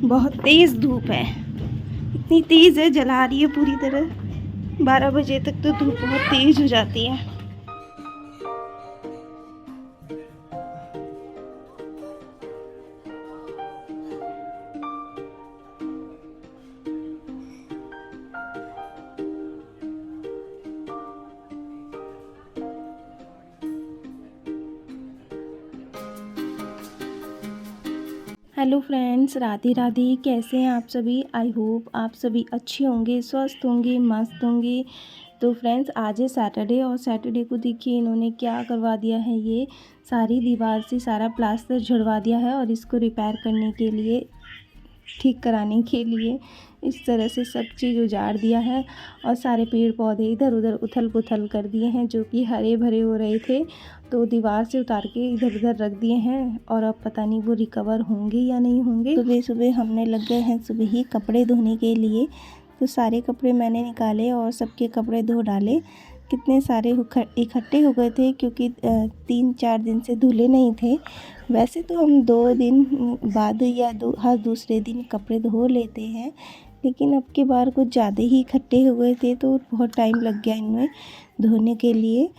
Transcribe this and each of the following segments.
बहुत तेज़ धूप है, इतनी तेज़ है जला रही है पूरी तरह। 12 बजे तक तो धूप बहुत तेज़ हो जाती है। Hello friends, Radhe Radhe. कैसे हैं आप सभी? आई होप आप सभी अच्छे होंगे, स्वस्थ होंगे, मस्त होंगे। तो फ्रेंड्स, आज है सैटरडे और सैटरडे को देखिए इन्होंने क्या करवा दिया है। ये सारी दीवार से सारा प्लास्टर झड़वा दिया है और इसको रिपेयर करने के लिए, ठीक कराने के लिए इस तरह से सब चीज़ उजाड़ दिया है और सारे पेड़ पौधे इधर उधर उथल पुथल कर दिए हैं, जो कि हरे भरे हो रहे थे तो दीवार से उतार के इधर उधर रख दिए हैं। और अब पता नहीं वो रिकवर होंगे या नहीं होंगे। सुबह सुबह हमने लग गए हैं सुबह ही कपड़े धोने के लिए, तो सारे कपड़े मैंने निकाले और सबके कपड़े धो डाले। कितने सारे इकट्ठे हो गए थे क्योंकि 3-4 दिन से धुले नहीं थे। वैसे तो हम 2 दिन बाद या हर दूसरे दिन कपड़े धो लेते हैं, लेकिन अब की बार कुछ ज़्यादा ही इकट्ठे हो गए थे तो बहुत टाइम लग गया इनमें धोने के लिए।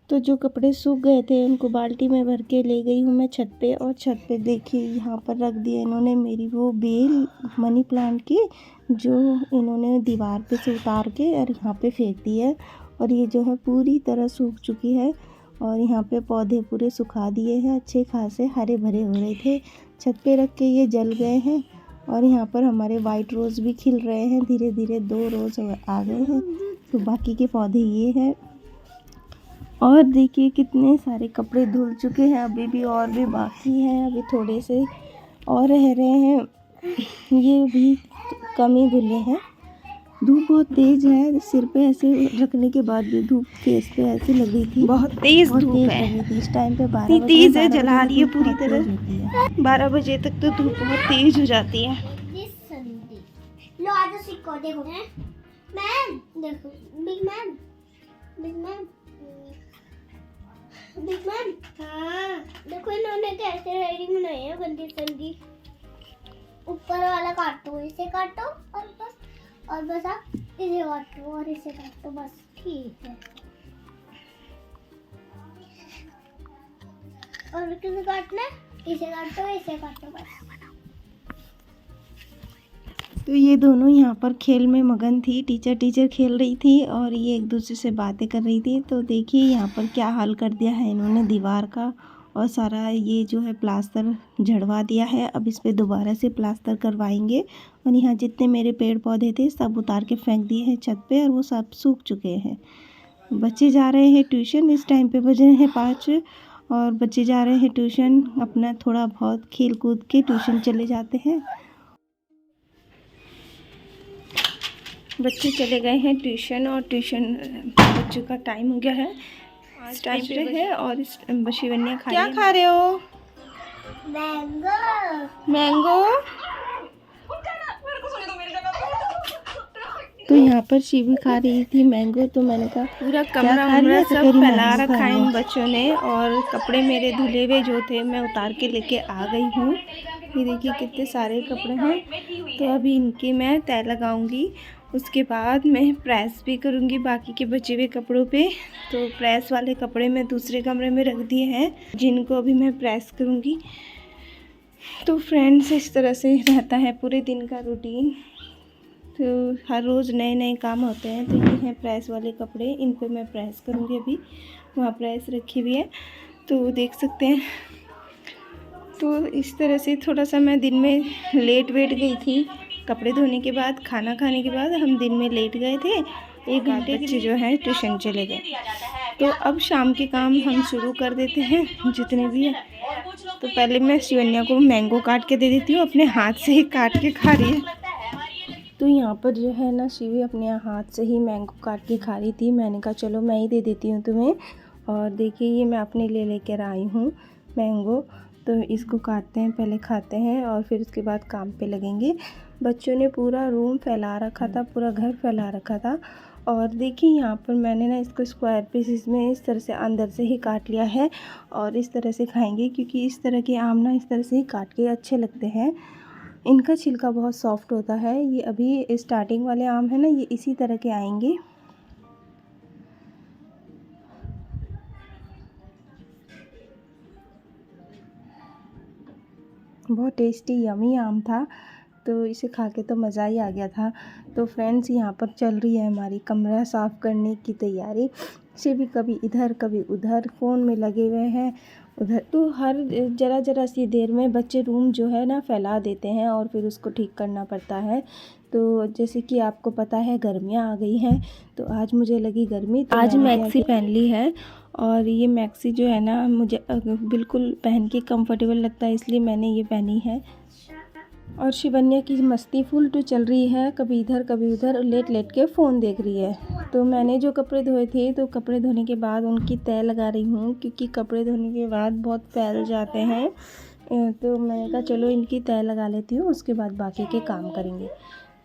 तो जो कपड़े सूख गए थे उनको बाल्टी में भर के ले गई हूँ मैं छत पे। और छत पे देखिए यहाँ पर रख दिया इन्होंने मेरी वो बेल मनी प्लांट की, जो इन्होंने दीवार पे से उतार के और यहाँ पे फेंक दी है। और ये जो है पूरी तरह सूख चुकी है और यहाँ पे पौधे पूरे सुखा दिए हैं, अच्छे खासे हरे भरे हो रहे थे। छत पे रख के ये जल गए हैं। और यहाँ पर हमारे वाइट रोज़ भी खिल रहे हैं, धीरे धीरे 2 रोज़ आ गए हैं। तो बाकी के पौधे ये हैं। और देखिए कितने सारे कपड़े धुल चुके हैं, अभी भी और भी बाकी हैं, अभी थोड़े से और रह रहे हैं। ये भी कम ही धुले हैं। धूप बहुत तेज़ है, सिर पे ऐसे रखने के बाद भी धूप फेस पे ऐसे लग रही थी। बहुत तेज़ धूप है इस टाइम पे। 12 बजे तेज़ है, जला रही है पूरी तरह। 12 बजे तक तो धूप बहुत तेज़ हो जाती है। लो आज सिक्को देखो मैम, देखो big ma'am, big ma'am, big ma'am. हाँ देखो इन्होंने कैसे राइडिंग बनाई है, बंदी बंदी। ऊपर वाला काटो, इसे काटो और बस आप इसे काटो और इसे काटो, बस ठीक है। और किसे काटना है? इसे काटो बस। तो ये दोनों यहाँ पर खेल में मगन थी, टीचर खेल रही थी और ये एक दूसरे से बातें कर रही थी। तो देखिए यहाँ पर क्या हाल कर दिया है इन्होंने दीवार का, और सारा ये जो है प्लास्टर झड़वा दिया है। अब इस पे दोबारा से प्लास्टर करवाएंगे। और यहाँ जितने मेरे पेड़ पौधे थे सब उतार के फेंक दिए हैं छत पे और वो सब सूख चुके हैं। बच्चे जा रहे हैं ट्यूशन, इस टाइम पे बजे हैं 5 और बच्चे जा रहे हैं ट्यूशन। अपना थोड़ा बहुत खेल कूद के ट्यूशन चले जाते हैं। बच्चे चले गए हैं ट्यूशन और ट्यूशन बच्चों का टाइम हो गया है, आज टाइम पे है। और इस शिवन्या क्या खा रहे हो? मैंगो। तो यहाँ पर शिवी खा रही थी मैंगो, तो मैंने कहा पूरा कमरा सब फैला रखा है इन बच्चों ने। और कपड़े मेरे धुले हुए जो थे मैं उतार के लेके आ गई हूँ। ये देखिए कितने सारे कपड़े हैं। तो अभी इनकी मैं तय लगाऊंगी, उसके बाद मैं प्रेस भी करूँगी बाकी के बचे हुए कपड़ों पे। तो प्रेस वाले कपड़े मैं दूसरे कमरे में रख दिए हैं, जिनको अभी मैं प्रेस करूँगी। तो फ्रेंड्स, इस तरह से रहता है पूरे दिन का रूटीन। तो हर रोज़ नए नए काम होते हैं। तो ये हैं प्रेस वाले कपड़े, इन पे मैं प्रेस करूँगी। अभी वहाँ प्रेस रखी हुई है तो देख सकते हैं। तो इस तरह से थोड़ा सा मैं दिन में लेट गई थी। कपड़े धोने के बाद, खाना खाने के बाद हम दिन में लेट गए थे। 1 घंटे बच्चे जो हैं ट्यूशन चले गए। तो अब शाम के काम हम शुरू कर देते हैं जितने भी हैं। तो पहले मैं शिवन्या को मैंगो काट के दे देती हूँ, अपने हाथ से ही काट के खा रही है। तो यहाँ पर जो है ना, शिवी अपने हाथ से ही मैंगो काट के खा रही थी। मैंने कहा चलो मैं ही दे देती हूँ तुम्हें। और देखिए ये मैं अपने लिए लेकर आई हूँ मैंगो। तो इसको काटते हैं, पहले खाते हैं और फिर उसके बाद काम पे लगेंगे। बच्चों ने पूरा रूम फैला रखा था, पूरा घर फैला रखा था। और देखिए यहाँ पर मैंने ना इसको स्क्वायर पीसेस में इस तरह से अंदर से ही काट लिया है और इस तरह से खाएंगे, क्योंकि इस तरह के आम ना इस तरह से ही काट के अच्छे लगते हैं। इनका छिलका बहुत सॉफ्ट होता है। ये अभी स्टार्टिंग वाले आम है ना, ये इसी तरह के आएंगे। बहुत टेस्टी यमी आम था, तो इसे खा के तो मज़ा ही आ गया था। तो फ्रेंड्स, यहाँ पर चल रही है हमारी कमरा साफ़ करने की तैयारी। से भी कभी इधर कभी उधर फ़ोन में लगे हुए हैं उधर। तो हर ज़रा सी देर में बच्चे रूम जो है ना फैला देते हैं और फिर उसको ठीक करना पड़ता है। तो जैसे कि आपको पता है गर्मियाँ आ गई हैं, तो आज मुझे लगी गर्मी, तो आज मैक्सी पहन ली है। और ये मैक्सी जो है ना मुझे बिल्कुल पहन के कंफर्टेबल लगता है, इसलिए मैंने ये पहनी है। और शिवन्या की मस्ती फुल टू चल रही है, कभी इधर कभी उधर लेट लेट के फ़ोन देख रही है। तो मैंने जो कपड़े धोए थे, तो कपड़े धोने के बाद उनकी तह लगा रही हूँ, क्योंकि कपड़े धोने के बाद बहुत फैल जाते हैं। तो मैंने कहा चलो इनकी तह लगा लेती हूँ, उसके बाद बाकी के काम करेंगे।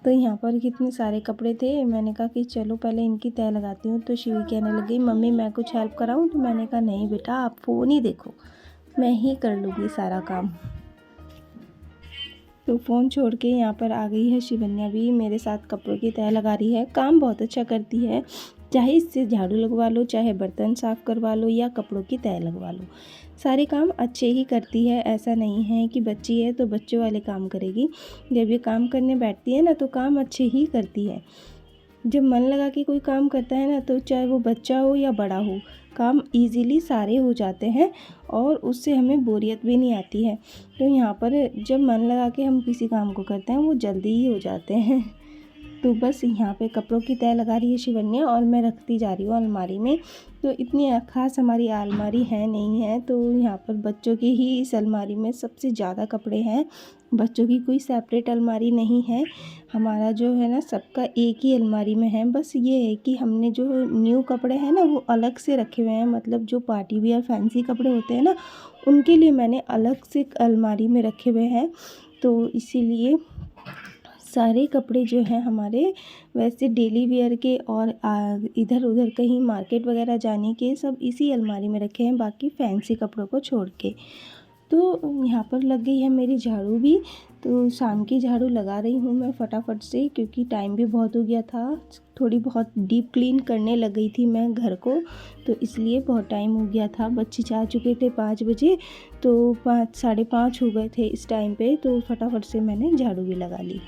तो यहाँ पर कितने सारे कपड़े थे, मैंने कहा कि चलो पहले इनकी तह लगाती हूँ। तो शिवी कहने लगी मम्मी मैं कुछ हेल्प कराऊँ? तो मैंने कहा नहीं बेटा, आप फ़ोन ही देखो, मैं ही कर लूँगी सारा काम। तो फ़ोन छोड़ के यहाँ पर आ गई है शिवन्या भी, मेरे साथ कपड़ों की तह लगा रही है। काम बहुत अच्छा करती है, चाहे इससे झाड़ू लगवा लो, चाहे बर्तन साफ़ करवा लो या कपड़ों की तह लगवा लो, सारे काम अच्छे ही करती है। ऐसा नहीं है कि बच्ची है तो बच्चों वाले काम करेगी। जब ये काम करने बैठती है ना, तो काम अच्छे ही करती है। जब मन लगा के कोई काम करता है ना, तो चाहे वो बच्चा हो या बड़ा हो, काम इजीली सारे हो जाते हैं और उससे हमें बोरियत भी नहीं आती है। तो यहाँ पर जब मन लगा के हम किसी काम को करते हैं, वो जल्दी ही हो जाते हैं। तो बस यहाँ पे कपड़ों की तह लगा रही है शिवन्या और मैं रखती जा रही हूँ अलमारी में। तो इतनी ख़ास हमारी अलमारी है नहीं है, तो यहाँ पर बच्चों की ही इस अलमारी में सबसे ज़्यादा कपड़े हैं। बच्चों की कोई सेपरेट अलमारी नहीं है, हमारा जो है ना सबका एक ही अलमारी में है। बस ये है कि हमने जो न्यू कपड़े हैं ना वो अलग से रखे हुए हैं, मतलब जो पार्टी वियर फैंसी कपड़े होते हैं ना, उनके लिए मैंने अलग से अलमारी में रखे हुए हैं। तो इसीलिए सारे कपड़े जो हैं हमारे वैसे डेली वेयर के और इधर उधर कहीं मार्केट वगैरह जाने के सब इसी अलमारी में रखे हैं, बाकी फैंसी कपड़ों को छोड़ के। तो यहाँ पर लग गई है मेरी झाड़ू भी, तो शाम की झाड़ू लगा रही हूँ मैं फटाफट से, क्योंकि टाइम भी बहुत हो गया था। थोड़ी बहुत डीप क्लीन करने लग गई थी मैं घर को, तो इसलिए बहुत टाइम हो गया था। बच्चे जा चुके थे 5 बजे, तो 5 साढ़े 5 हो गए थे इस टाइम पे, तो फटाफट से मैंने झाड़ू भी लगा ली।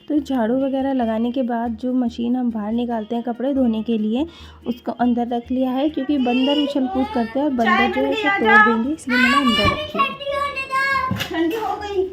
तो झाड़ू वगैरह लगाने के बाद जो मशीन हम बाहर निकालते हैं कपड़े धोने के लिए, उसको अंदर रख लिया है, क्योंकि बंदर उछल कूद करते हैं और बंदर जो है उसे तोड़ देंगे, इसलिए मैंने अंदर रखी है। ठंडी हो गई।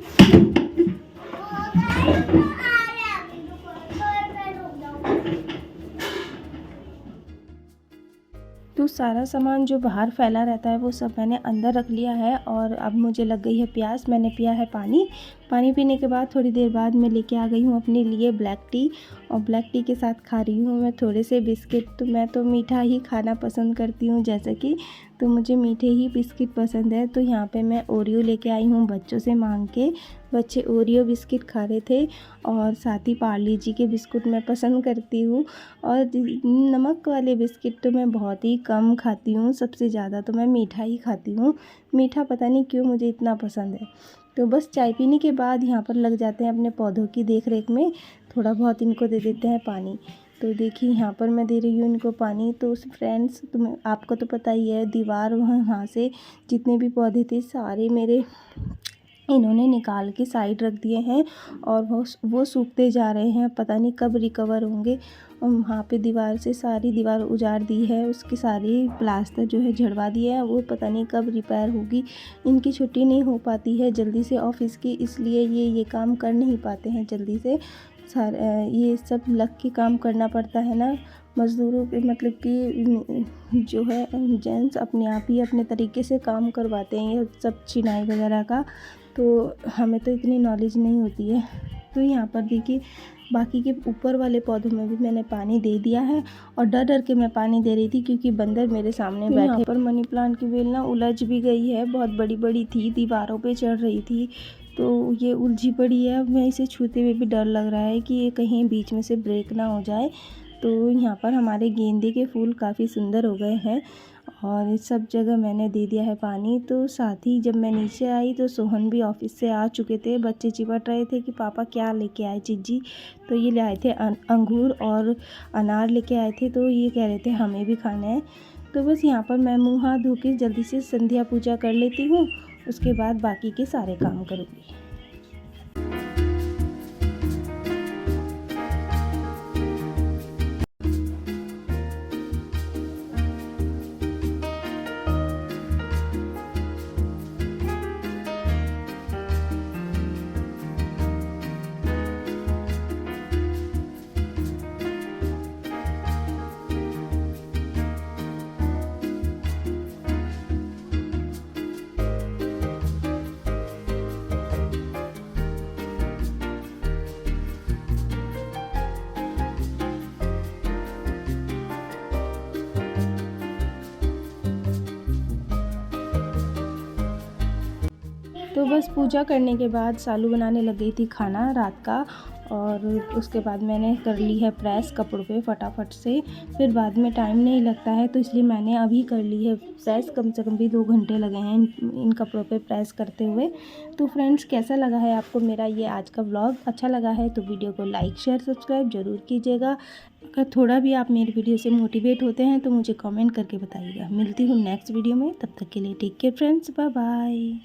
तो सारा सामान जो बाहर फैला रहता है वो सब मैंने अंदर रख लिया है। और अब मुझे लग गई है प्यास, मैंने पिया है पानी। पानी पीने के बाद थोड़ी देर बाद मैं लेके आ गई हूँ अपने लिए ब्लैक टी, और ब्लैक टी के साथ खा रही हूँ मैं थोड़े से बिस्किट। तो मैं तो मीठा ही खाना पसंद करती हूँ जैसे कि, तो मुझे मीठे ही बिस्किट पसंद है। तो यहाँ पे मैं ओरियो लेके आई हूँ बच्चों से मांग के। बच्चे ओरियो बिस्किट खा रहे थे, और साथ ही पार्ले जी के बिस्कुट मैं पसंद करती हूँ। और नमक वाले बिस्किट तो मैं बहुत ही कम खाती हूँ, सबसे ज़्यादा तो मैं मीठा ही खाती हूँ। मीठा पता नहीं क्यों मुझे इतना पसंद है। तो बस चाय पीने के बाद यहाँ पर लग जाते हैं अपने पौधों की देख रेख में, थोड़ा बहुत इनको दे देते हैं पानी। तो देखिए यहाँ पर मैं दे रही हूँ इनको पानी। तो फ्रेंड्स, तुम्हें आपको तो पता ही है, दीवार वहाँ से जितने भी पौधे थे सारे मेरे इन्होंने निकाल के साइड रख दिए हैं, और वो सूखते जा रहे हैं, पता नहीं कब रिकवर होंगे। और वहाँ पे दीवार से सारी दीवार उजाड़ दी है, उसकी सारी प्लास्टर जो है झड़वा दिया है, वो पता नहीं कब रिपेयर होगी। इनकी छुट्टी नहीं हो पाती है जल्दी से ऑफिस की, इसलिए ये काम कर नहीं पाते हैं जल्दी से। ये सब लग के काम करना पड़ता है ना मज़दूरों के, मतलब कि जो है जेंट्स अपने आप ही अपने तरीके से काम करवाते हैं ये सब चिनाई वगैरह का, तो हमें तो इतनी नॉलेज नहीं होती है। तो यहाँ पर देखिए बाकी के ऊपर वाले पौधों में भी मैंने पानी दे दिया है और डर डर के मैं पानी दे रही थी क्योंकि बंदर मेरे सामने बैठे। यहाँ पर मनी प्लांट की बेल ना उलझ भी गई है, बहुत बड़ी बड़ी थी, दीवारों पे चढ़ रही थी, तो ये उलझी पड़ी है। अब मैं इसे छूते हुए भी डर लग रहा है कि ये कहीं बीच में से ब्रेक ना हो जाए। तो यहाँ पर हमारे गेंदे के फूल काफ़ी सुंदर हो गए हैं और सब जगह मैंने दे दिया है पानी। तो साथ ही जब मैं नीचे आई तो सोहन भी ऑफिस से आ चुके थे। बच्चे चिपट रहे थे कि पापा क्या लेके आए जीजी, तो ये ले आए थे अंगूर और अनार लेके आए थे, तो ये कह रहे थे हमें भी खाना है। तो बस यहाँ पर मैं मुँह हाथ धो के जल्दी से संध्या पूजा कर लेती हूँ, उसके बाद बाकी के सारे काम करूँगी। तो बस पूजा करने के बाद सालू बनाने लग गई थी खाना रात का, और उसके बाद मैंने कर ली है प्रेस कपड़ों पे फटाफट से, फिर बाद में टाइम नहीं लगता है तो इसलिए मैंने अभी कर ली है प्रेस। कम से कम भी 2 घंटे लगे हैं इन कपड़ों पे प्रेस करते हुए। तो फ्रेंड्स, कैसा लगा है आपको मेरा ये आज का व्लॉग? अच्छा लगा है तो वीडियो को लाइक शेयर सब्सक्राइब ज़रूर कीजिएगा। अगर थोड़ा भी आप मेरी वीडियो से मोटिवेट होते हैं तो मुझे कमेंट करके बताइएगा। मिलती हूँ नेक्स्ट वीडियो में, तब तक के लिए take care friends, bye bye.